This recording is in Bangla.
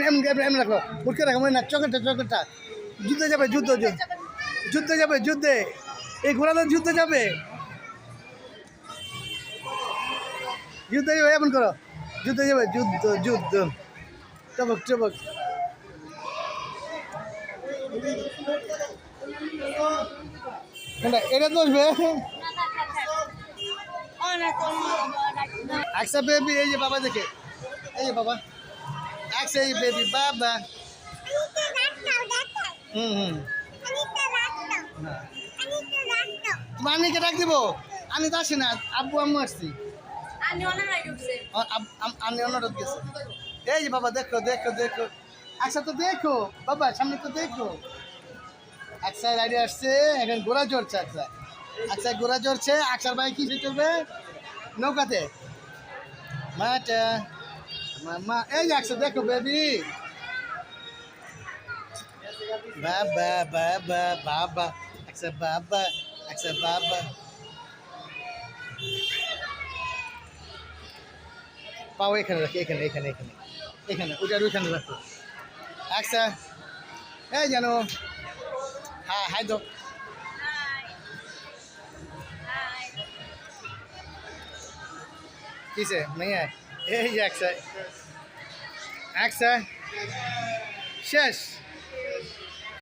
এমনি রাখো উঠকে রাখো মনে না চকেরটা যুদ্ধে যাবে যুদ্ধে যাবে যুদ্ধে এই ঘোড়াটা যুদ্ধে যাবে এমন করো যুদ্ধে যাবে যুদ্ধ চবক এটা তো আসবে আচ্ছা বেবি এই যে বাবা দেখে এই যে বাবা আচ্ছা এই বেবি বাবা তোমার আন্নিকে ডাক দিব আমি তো আসি না আব্বু আম্মু আসছি আন্নি অনুরোধ গেছে এই যে বাবা দেখো আচ্ছা তো দেখো বাবা সামনে তো দেখো আচ্ছা রাইডে আসছে এখন ঘোড়া চড়ছে আচ্ছা ঘোড়া চড়ছে আকসার ভাই কিসে চলবে নৌকাতে মাটা মামা এই যে আকসা দেখো বেবি বাবা আচ্ছা বাবা পাও এখানে রাখি এখানে ওইটার ওইখানে রাখো আচ্ছা এই জানো হ্যাঁ হাই দো কিসে नहीं है এই যে আকসা শেষ